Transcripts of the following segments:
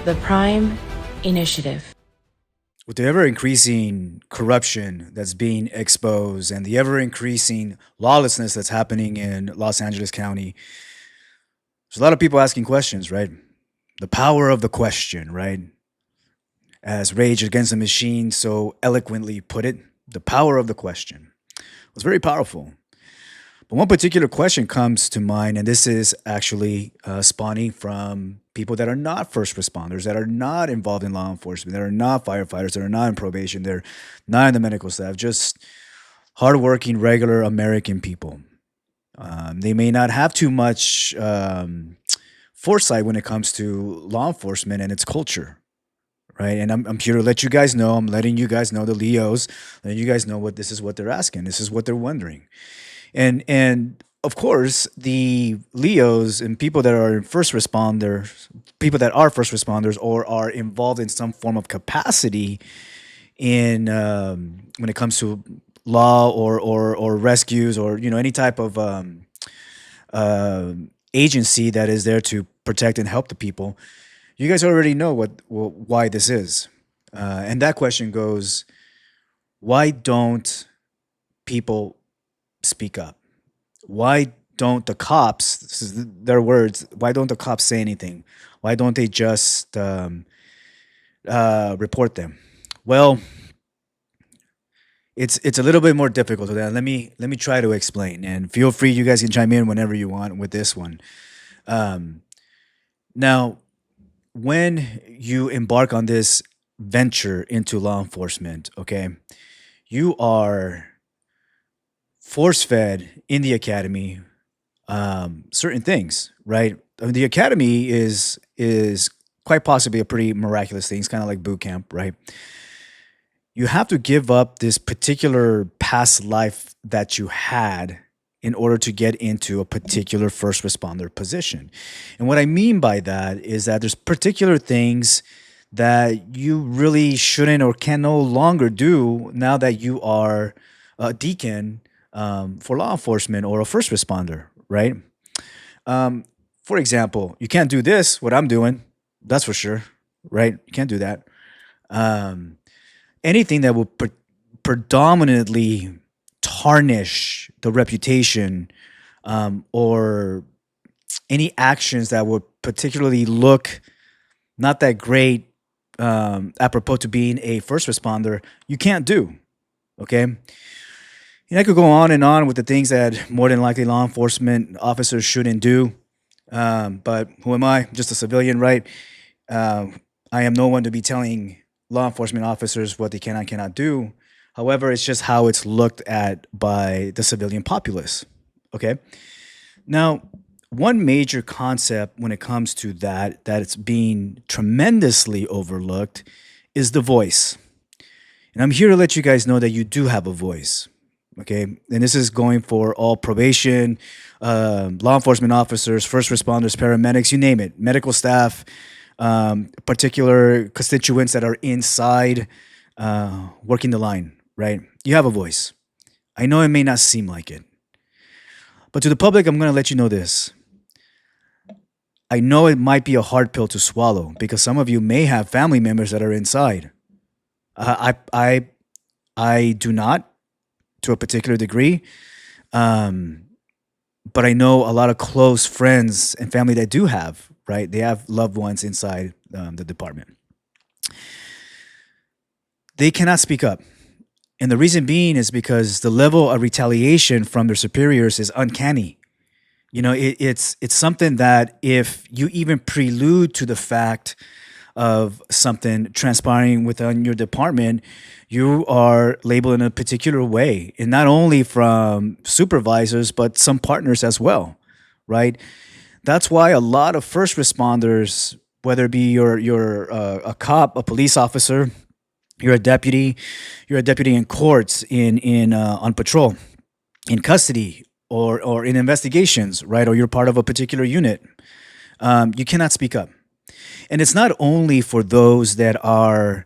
The Prime Initiative. With the ever increasing corruption that's being exposed and the ever increasing lawlessness that's happening in Los Angeles County, there's a lot of people asking questions, right? The power of the question, right? As Rage Against the Machine so eloquently put it, the power of the question was very powerful. But one particular question comes to mind, and this is actually spawning from people that are not first responders, that are not involved in law enforcement, that are not firefighters, that are not in probation, they're not in the medical staff, just hardworking, regular American people. They may not have too much foresight when it comes to law enforcement and its culture, right? And I'm here to let you guys know. I'm letting you guys know, the Leos, letting you guys know what this is, what they're asking. This is what they're wondering. And of course, the Leos and people that are first responders, people that are first responders or are involved in some form of capacity in when it comes to law or rescues or any type of uh, agency that is there to protect and help the people. You guys already know why this is, and that question goes: why don't people speak up? Why don't the cops, this is their words, why don't the cops say anything? Why don't they just report them? Well, it's a little bit more difficult than that. Let me try to explain, and feel free, you guys can chime in whenever you want with this one. Um, Now, when you embark on this venture into law enforcement, okay, you are force fed in the academy certain things, right? I mean, the academy is quite possibly a pretty miraculous thing. It's kind of like boot camp, right? You have to give up this particular past life that you had in order to get into a particular first responder position. And what I mean by that is that there's particular things that you really shouldn't or can no longer do now that you are a deacon for law enforcement or a first responder, right? Um, for example, you can't do this, what I'm doing, that's for sure, right? You can't do that. Um, Anything that will predominantly tarnish the reputation or any actions that would particularly look not that great apropos to being a first responder, you can't do. Okay. I could go on and on with the things that more than likely law enforcement officers shouldn't do. But who am I? Just a civilian, right? Uh, I am no one to be telling law enforcement officers what they can and cannot do. However, it's just how it's looked at by the civilian populace. Okay. Now, one major concept when it comes to that it's being tremendously overlooked is the voice. And I'm here to let you guys know that you do have a voice. Okay. And this is going for all probation, law enforcement officers, first responders, paramedics, you name it, medical staff, particular constituents that are inside working the line, right? You have a voice. I know it may not seem like it, but to the public, I'm going to let you know this. I know it might be a hard pill to swallow because some of you may have family members that are inside. I do not, to a particular degree, um, but I know a lot of close friends and family that do have, right? They have loved ones inside the department. They cannot speak up. And the reason being is because the level of retaliation from their superiors is uncanny. It's something that if you even prelude to the fact of something transpiring within your department, you are labeled in a particular way, and not only from supervisors but some partners as well, right? That's why a lot of first responders, whether it be you're a cop, a police officer, you're a deputy, you're a deputy in courts, in on patrol, in custody, or in investigations, right? Or you're part of a particular unit. You cannot speak up, and it's not only for those that are.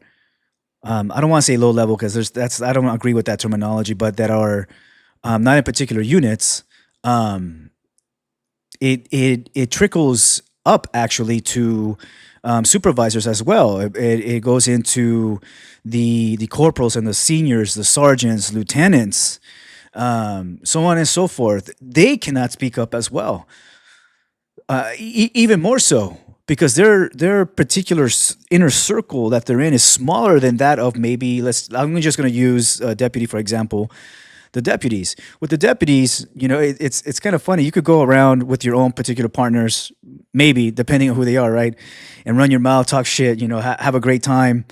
I don't want to say low level because I don't agree with that terminology, but that are not in particular units. It trickles up actually to supervisors as well. It goes into the corporals and the seniors, the sergeants, lieutenants, so on and so forth. They cannot speak up as well. Even more so because their particular inner circle that they're in is smaller than that of maybe I'm just going to use a deputy for example. The deputies with the deputies, it's kind of funny. You could go around with your own particular partners, maybe depending on who they are, right, and run your mouth, talk shit, have a great time,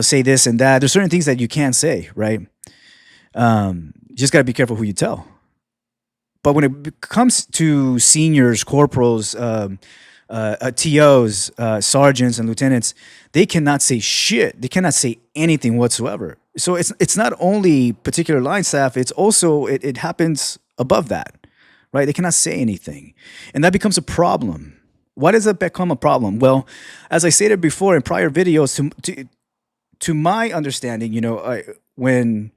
say this and that. There's certain things that you can't say, right? You just got to be careful who you tell. But when it comes to seniors, corporals, TOs, sergeants, and lieutenants, they cannot say shit. They cannot say anything whatsoever. So it's not only particular line staff. It's also it happens above that, right? They cannot say anything, and that becomes a problem. Why does that become a problem? Well, as I stated before in prior videos, to my understanding, when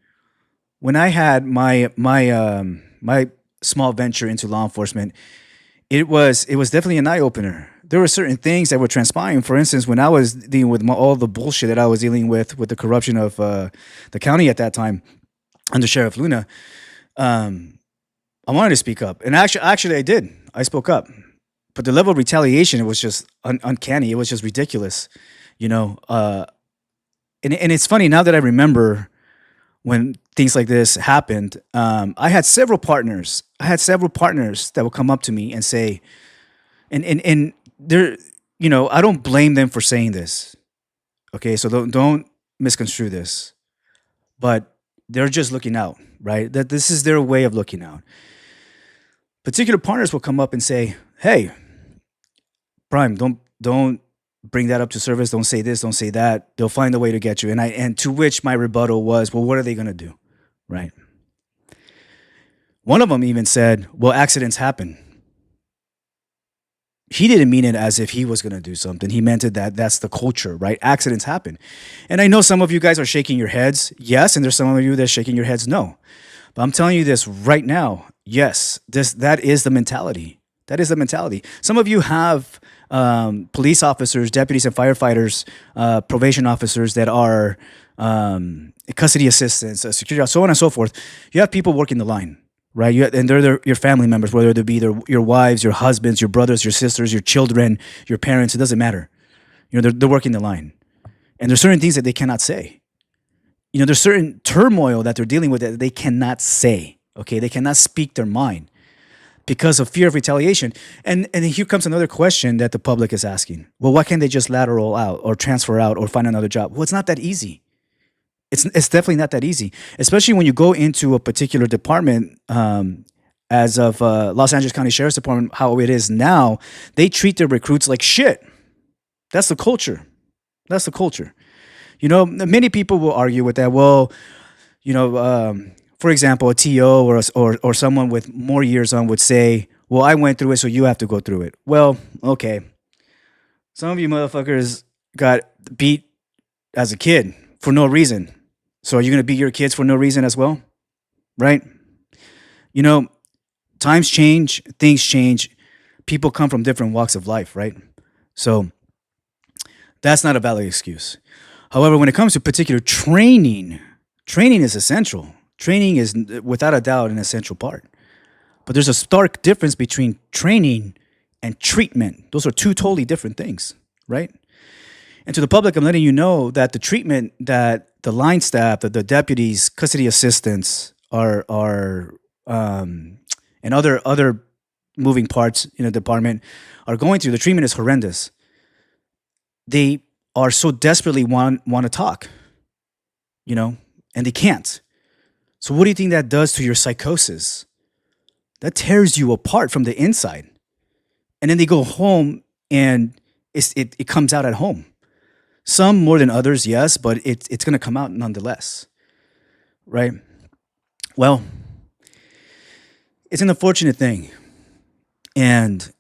I had my small venture into law enforcement, it was definitely an eye opener. There were certain things that were transpiring. For instance, when I was dealing with all the bullshit that I was dealing with the corruption of the county at that time under Sheriff Luna, I wanted to speak up, and actually I did. I spoke up, but the level of retaliation, it was just uncanny. It was just ridiculous, and it's funny now that I remember when things like this happened. I had several partners. That would come up to me and say, and they're, I don't blame them for saying this. Okay, so don't misconstrue this, but they're just looking out, right? That this is their way of looking out. Particular partners will come up and say, "Hey, Prime, don't bring that up to service. Don't say this. Don't say that. They'll find a way to get you." And to which my rebuttal was, "Well, what are they going to do?" Right? One of them even said, "Well, accidents happen." He didn't mean it as if he was going to do something. He meant it that's the culture, right? Accidents happen. And I know some of you guys are shaking your heads, yes, and there's some of you that's shaking your heads, no. But I'm telling you this right now, yes, that is the mentality. That is the mentality. Some of you have police officers, deputies, and firefighters, probation officers that are custody assistants, security, so on and so forth. You have people working the line, right? And they're your family members, whether they be your wives, your husbands, your brothers, your sisters, your children, your parents. It doesn't matter. They're working the line, and there's certain things that they cannot say. There's certain turmoil that they're dealing with that they cannot say. Okay, they cannot speak their mind because of fear of retaliation. And here comes another question that the public is asking. Well, why can't they just lateral out or transfer out or find another job? Well, it's not that easy. It's definitely not that easy, especially when you go into a particular department, as of Los Angeles County Sheriff's Department, how it is now. They treat their recruits like shit. That's the culture. That's the culture. Many people will argue with that. Well, for example, a TO or someone with more years on would say, well, I went through it, so you have to go through it. Well, okay. Some of you motherfuckers got beat as a kid for no reason. So are you going to beat your kids for no reason as well? Right? Times change, things change. People come from different walks of life, right? So that's not a valid excuse. However, when it comes to particular training is essential. Training is without a doubt an essential part. But there's a stark difference between training and treatment. Those are two totally different things, right? And to the public, I'm letting you know that the treatment that the line staff, that the deputies, custody assistants and other moving parts in the department are going through, the treatment is horrendous. They are so desperately want to talk, and they can't. So what do you think that does to your psychosis? That tears you apart from the inside. And then they go home and it comes out at home. Some more than others, yes, but it's going to come out nonetheless, right? Well, it's an unfortunate thing. And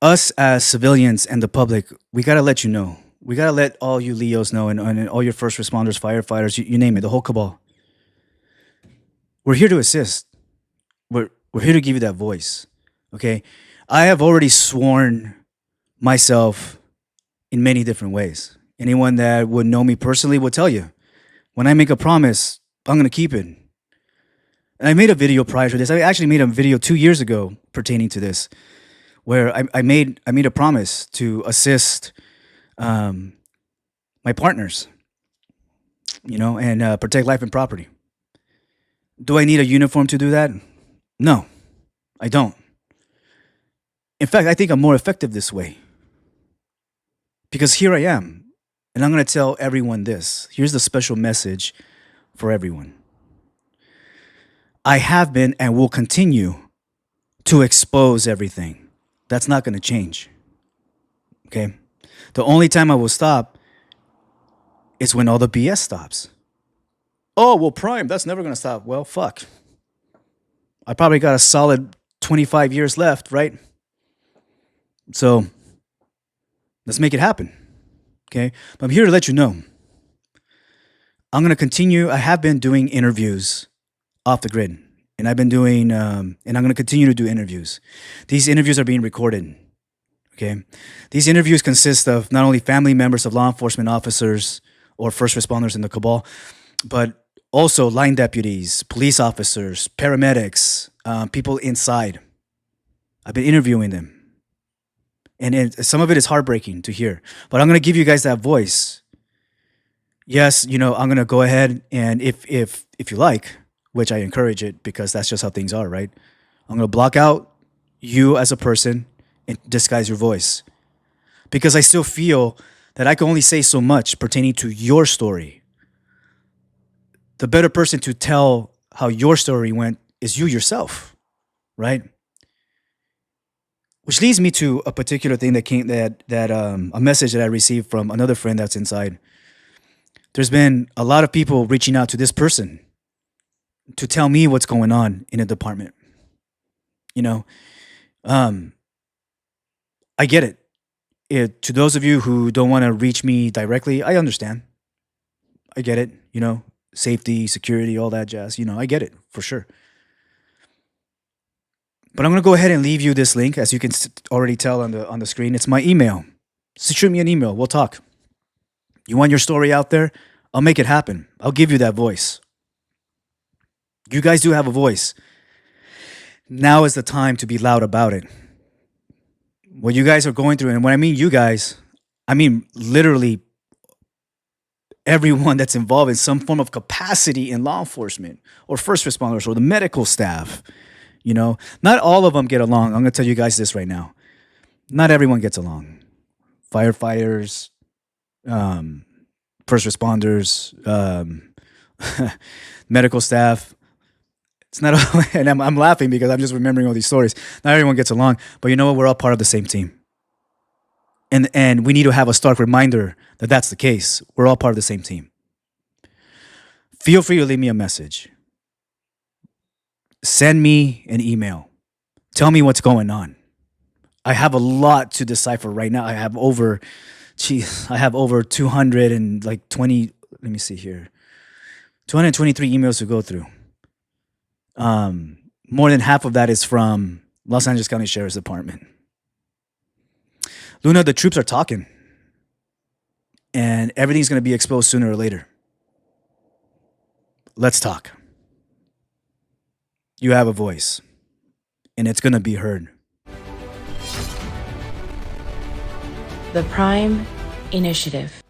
us as civilians and the public, we got to let you know. We got to let all you Leos know and all your first responders, firefighters, you name it, the whole cabal. We're here to assist. We're here to give you that voice, okay? I have already sworn myself in many different ways. Anyone that would know me personally would tell you, when I make a promise, I'm going to keep it. And I made a video prior to this. I actually made a video 2 years ago pertaining to this, where I made a promise to assist my partners, and protect life and property. Do I need a uniform to do that? No, I don't. In fact, I think I'm more effective this way because here I am, and I'm going to tell everyone this. Here's the special message for everyone. I have been and will continue to expose everything. That's not going to change. Okay? The only time I will stop is when all the BS stops. Oh, well, Prime, that's never going to stop. Well, fuck. I probably got a solid 25 years left, right? So let's make it happen. Okay? But I'm here to let you know. I'm going to continue. I have been doing interviews off the grid. And I've been doing, and I'm going to continue to do interviews. These interviews are being recorded. Okay? These interviews consist of not only family members of law enforcement officers or first responders in the cabal, but also line deputies, police officers, paramedics, people inside. I've been interviewing them. And some of it is heartbreaking to hear. But I'm going to give you guys that voice. Yes, I'm going to go ahead and if you like, which I encourage it because that's just how things are, right? I'm going to block out you as a person and disguise your voice. Because I still feel that I can only say so much pertaining to your story. The better person to tell how your story went is you yourself, right? Which leads me to a particular thing that came a message that I received from another friend that's inside. There's been a lot of people reaching out to this person to tell me what's going on in a department. I get it. To those of you who don't want to reach me directly, I understand. I get it. Safety, security, all that jazz. I get it for sure. But I'm going to go ahead and leave you this link, as you can already tell on the screen. It's my email. So shoot me an email. We'll talk. You want your story out there? I'll make it happen. I'll give you that voice. You guys do have a voice. Now is the time to be loud about it. What you guys are going through, and when I mean you guys, I mean literally everyone that's involved in some form of capacity in law enforcement or first responders or the medical staff. Not all of them get along. I'm going to tell you guys this right now. Not everyone gets along. Firefighters, first responders, medical staff. It's not, and I'm laughing because I'm just remembering all these stories. Not everyone gets along, but you know what? We're all part of the same team. And we need to have a stark reminder that that's the case. We're all part of the same team. Feel free to leave me a message. Send me an email. Tell me what's going on. I have a lot to decipher right now. I have over 220, let me see here. 223 emails to go through. More than half of that is from Los Angeles County Sheriff's Department. Luna, the troops are talking. And everything's going to be exposed sooner or later. Let's talk. You have a voice. And it's going to be heard. The Prime Initiative.